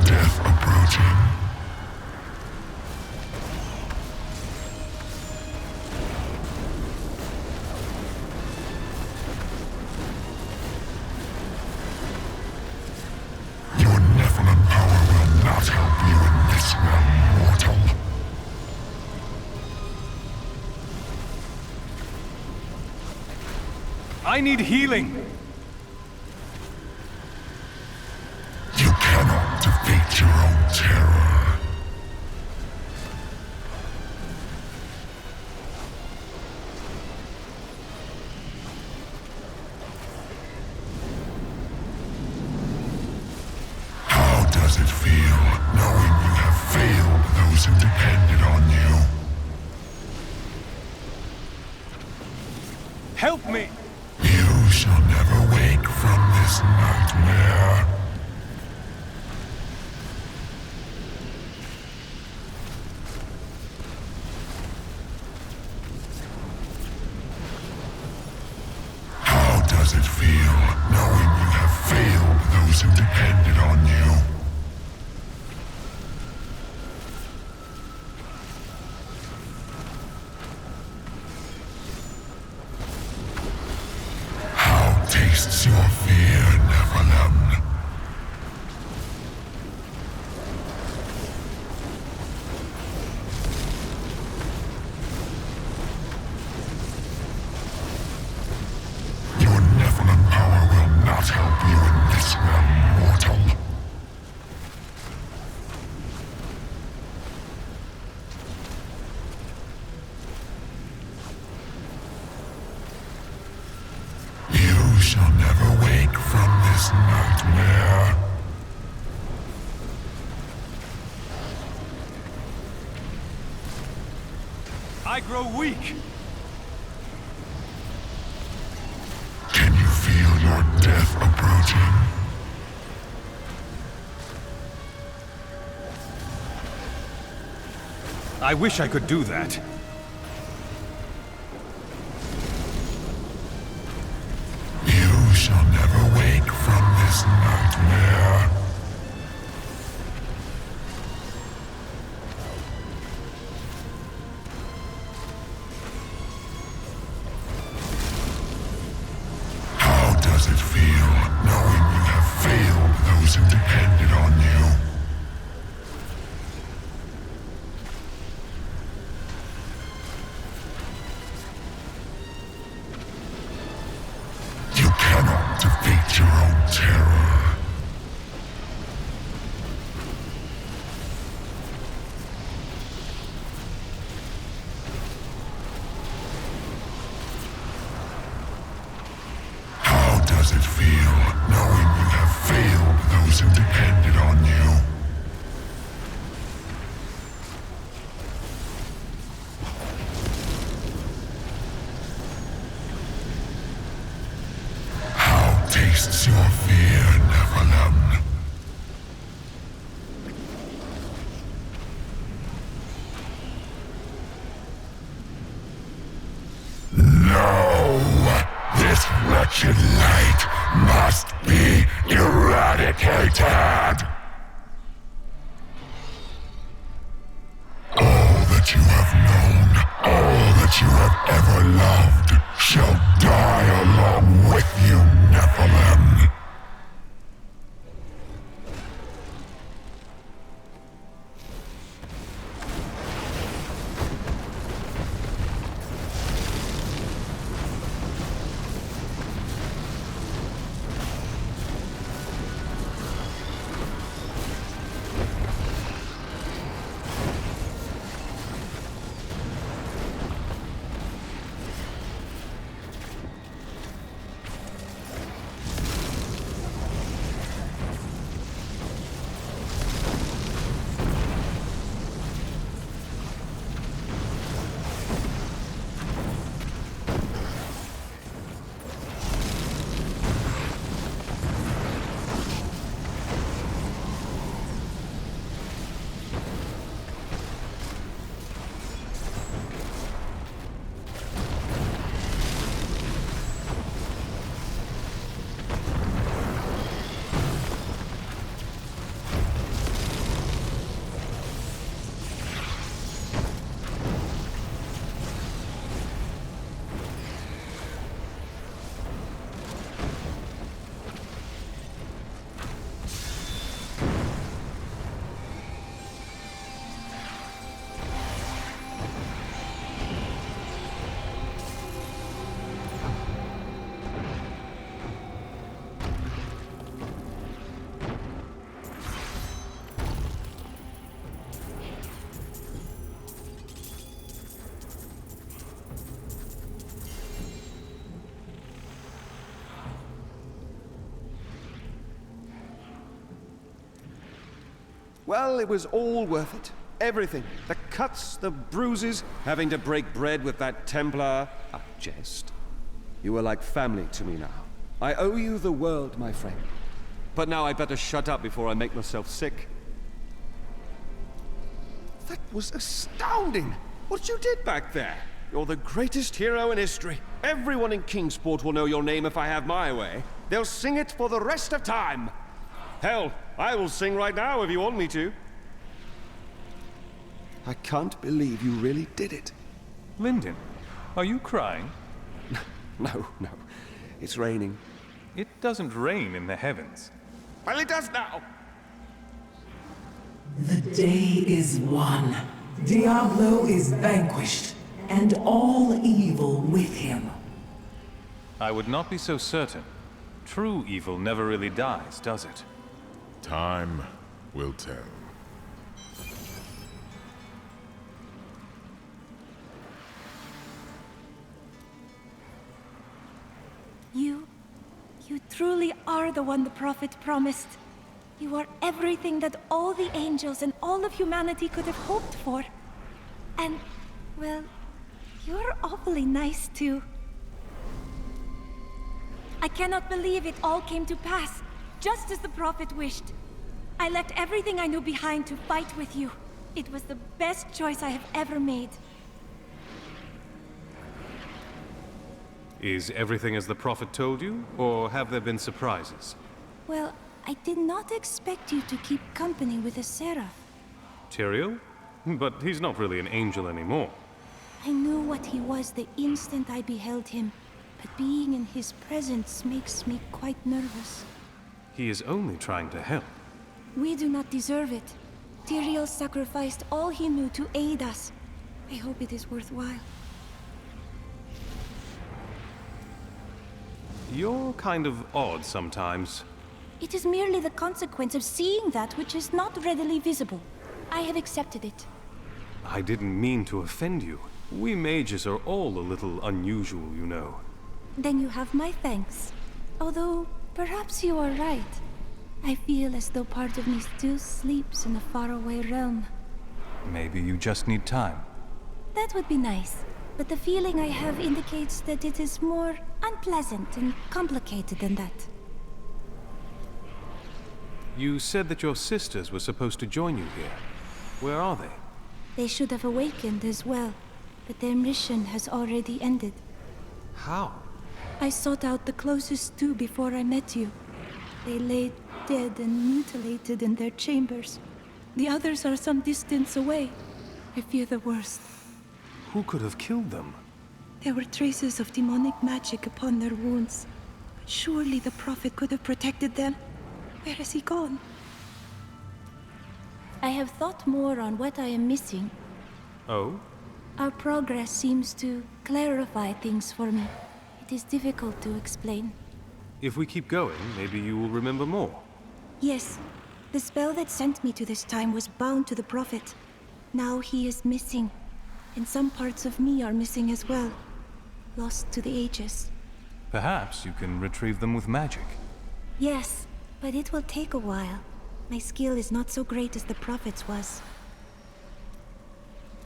Death approaching. Your Nephilim power will not help you in this realm, mortal. I need healing. You cannot defeat your own terror. How does it feel knowing you have failed those who depended on you? Help me! You shall never wake from this nightmare. How does it feel knowing you have failed those who depended on you? How tastes your fear, Nephilim? I grow weak. Can you feel your death approaching? I wish I could do that. You shall never wake from this nightmare. How does it feel knowing you have failed those who depended on you? You cannot defeat your own terror. How does it feel knowing you have failed those who depended on you? How tastes your fear, Nephilim? No! This wretched light must be eradicated! All that you have known, all that you have ever loved, shall die along with you, Nephilim. Well, it was all worth it. Everything. The cuts, the bruises, having to break bread with that Templar. A jest. You are like family to me now. I owe you the world, my friend. But now I better shut up before I make myself sick. That was astounding! What you did back there. You're the greatest hero in history. Everyone in Kingsport will know your name if I have my way. They'll sing it for the rest of time. Hell, I will sing right now if you want me to. I can't believe you really did it. Lyndon, are you crying? No. It's raining. It doesn't rain in the heavens. Well, it does now. The day is won. Diablo is vanquished, and all evil with him. I would not be so certain. True evil never really dies, does it? Time will tell. You truly are the one the Prophet promised. You are everything that all the angels and all of humanity could have hoped for. And, well, You're awfully nice, too. I cannot believe it all came to pass, just as the Prophet wished. I left everything I knew behind to fight with you. It was the best choice I have ever made. Is everything as the Prophet told you, or have there been surprises? Well, I did not expect you to keep company with a seraph. Tyrael? But he's not really an angel anymore. I knew what he was the instant I beheld him, but being in his presence makes me quite nervous. He is only trying to help. We do not deserve it. Tyrael sacrificed all he knew to aid us. I hope it is worthwhile. You're kind of odd sometimes. It is merely the consequence of seeing that which is not readily visible. I have accepted it. I didn't mean to offend you. We mages are all a little unusual, you know. Then you have my thanks. Although, perhaps you are right. I feel as though part of me still sleeps in a faraway realm. Maybe you just need time. That would be nice. But the feeling I have indicates that it is more unpleasant and complicated than that. You said that your sisters were supposed to join you here. Where are they? They should have awakened as well, but their mission has already ended. How? I sought out the closest two before I met you. They lay dead and mutilated in their chambers. The others are some distance away. I fear the worst. Who could have killed them? There were traces of demonic magic upon their wounds. But surely the Prophet could have protected them. Where has he gone? I have thought more on what I am missing. Oh? Our progress seems to clarify things for me. It is difficult to explain. If we keep going, maybe you will remember more. Yes. The spell that sent me to this time was bound to the Prophet. Now he is missing. And some parts of me are missing as well. Lost to the ages. Perhaps you can retrieve them with magic. Yes, but it will take a while. My skill is not so great as the Prophet's was.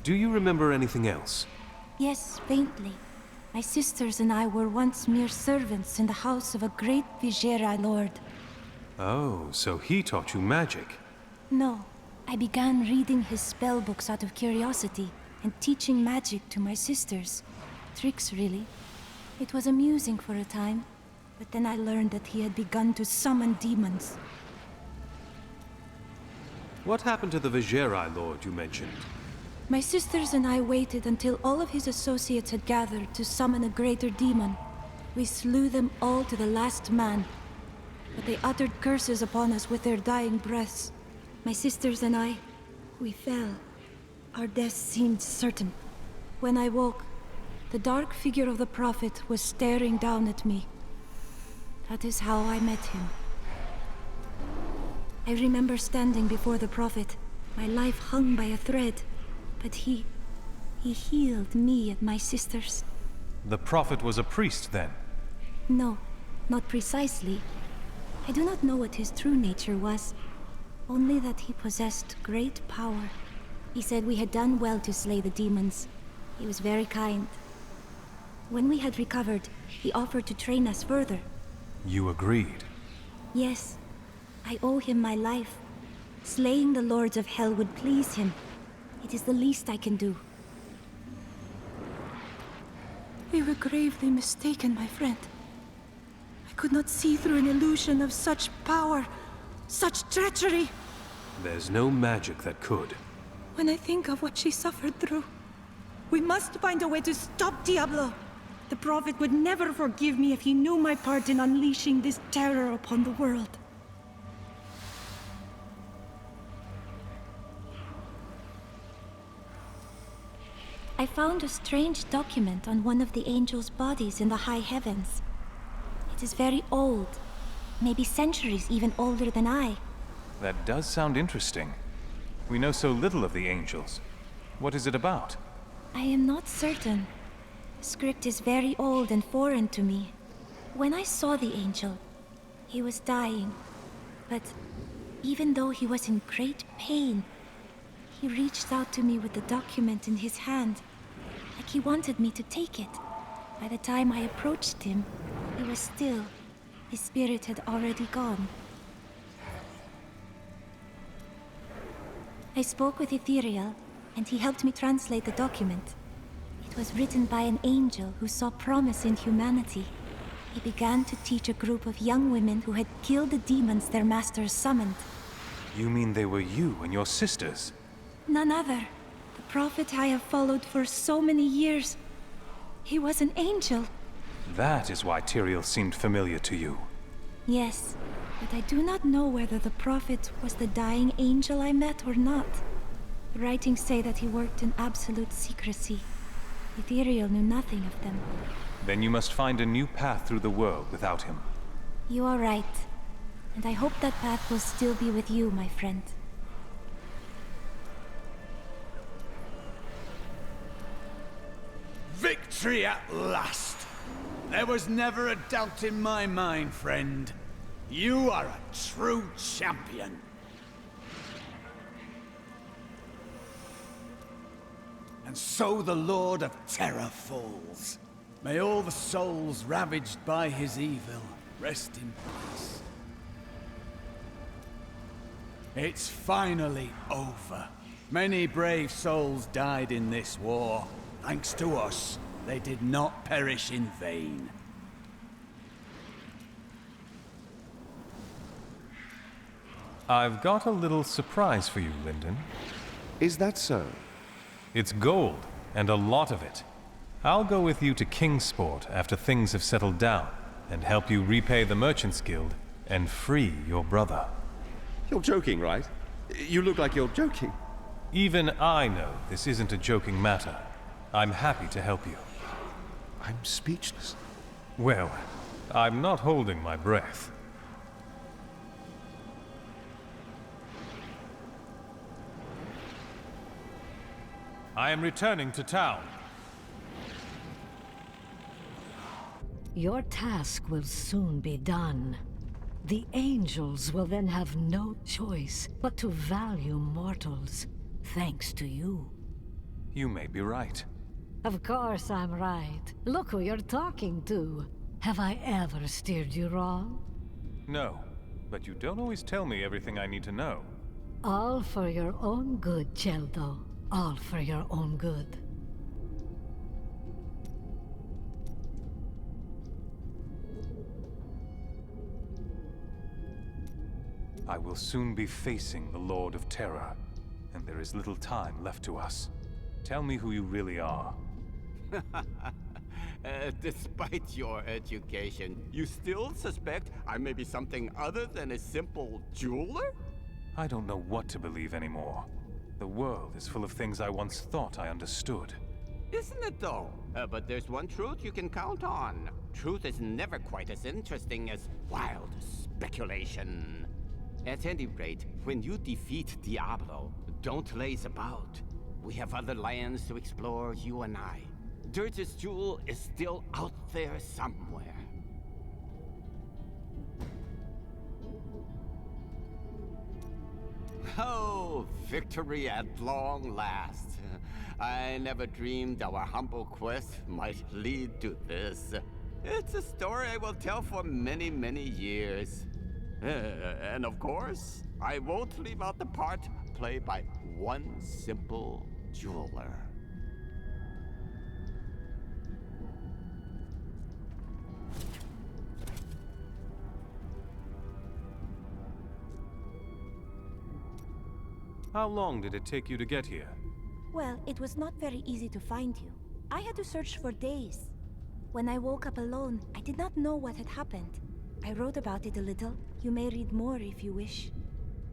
Do you remember anything else? Yes, faintly. My sisters and I were once mere servants in the house of a great Vizjera lord. Oh, so he taught you magic. No, I began reading his spell books out of curiosity and teaching magic to my sisters. Tricks, really. It was amusing for a time, but then I learned that he had begun to summon demons. What happened to the Vizjera lord you mentioned? My sisters and I waited until all of his associates had gathered to summon a greater demon. We slew them all to the last man, but they uttered curses upon us with their dying breaths. My sisters and I, we fell. Our death seemed certain. When I woke, the dark figure of the Prophet was staring down at me. That is how I met him. I remember standing before the Prophet, my life hung by a thread, but he healed me and my sisters. The Prophet was a priest, then? No, not precisely. I do not know what his true nature was, only that he possessed great power. He said we had done well to slay the demons. He was very kind. When we had recovered, he offered to train us further. You agreed? Yes. I owe him my life. Slaying the lords of hell would please him. It is the least I can do. We were gravely mistaken, my friend. I could not see through an illusion of such power, such treachery. There's no magic that could. When I think of what she suffered through, we must find a way to stop Diablo. The Prophet would never forgive me if he knew my part in unleashing this terror upon the world. I found a strange document on one of the angels' bodies in the high heavens. It is very old, maybe centuries even older than I. That does sound interesting. We know so little of the angels. What is it about? I am not certain. The script is very old and foreign to me. When I saw the angel, he was dying. But even though he was in great pain, he reached out to me with the document in his hand. I like he wanted me to take it. By the time I approached him, he was still. His spirit had already gone. I spoke with Ethereal, and he helped me translate the document. It was written by an angel who saw promise in humanity. He began to teach a group of young women who had killed the demons their masters summoned. You mean they were you and your sisters? None other. The prophet I have followed for so many years. He was an angel. That is why Tyrael seemed familiar to you. Yes, but I do not know whether the prophet was the dying angel I met or not. The writings say that he worked in absolute secrecy. Ethereal knew nothing of them. Then you must find a new path through the world without him. You are right. And I hope that path will still be with you, my friend. Victory at last! There was never a doubt in my mind, friend. You are a true champion. And so the Lord of Terror falls. May all the souls ravaged by his evil rest in peace. It's finally over. Many brave souls died in this war. Thanks to us, they did not perish in vain. I've got a little surprise for you, Lyndon. Is that so? It's gold, and a lot of it. I'll go with you to Kingsport after things have settled down, and help you repay the Merchants Guild and free your brother. You're joking, right? You look like you're joking. Even I know this isn't a joking matter. I'm happy to help you. I'm speechless. Well, I'm not holding my breath. I am returning to town. Your task will soon be done. The angels will then have no choice but to value mortals, thanks to you. You may be right. Of course I'm right. Look who you're talking to. Have I ever steered you wrong? No, but you don't always tell me everything I need to know. All for your own good, Cheldo. All for your own good. I will soon be facing the Lord of Terror, and there is little time left to us. Tell me who you really are. Despite your education, you still suspect I may be something other than a simple jeweler? I don't know what to believe anymore. The world is full of things I once thought I understood. Isn't it though? But there's one truth you can count on. Truth is never quite as interesting as wild speculation. At any rate, when you defeat Diablo, don't laze about. We have other lands to explore, you and I. Dirge's jewel is still out there somewhere. Oh, victory at long last. I never dreamed our humble quest might lead to this. It's a story I will tell for many, many years. And of course, I won't leave out the part played by one simple jeweler. How long did it take you to get here? Well, it was not very easy to find you. I had to search for days. When I woke up alone, I did not know what had happened. I wrote about it a little. You may read more if you wish.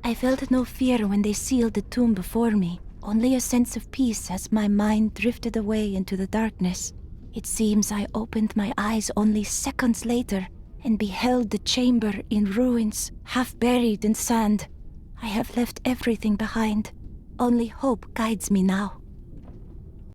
I felt no fear when they sealed the tomb before me, only a sense of peace as my mind drifted away into the darkness. It seems I opened my eyes only seconds later and beheld the chamber in ruins, half buried in sand. I have left everything behind. Only hope guides me now.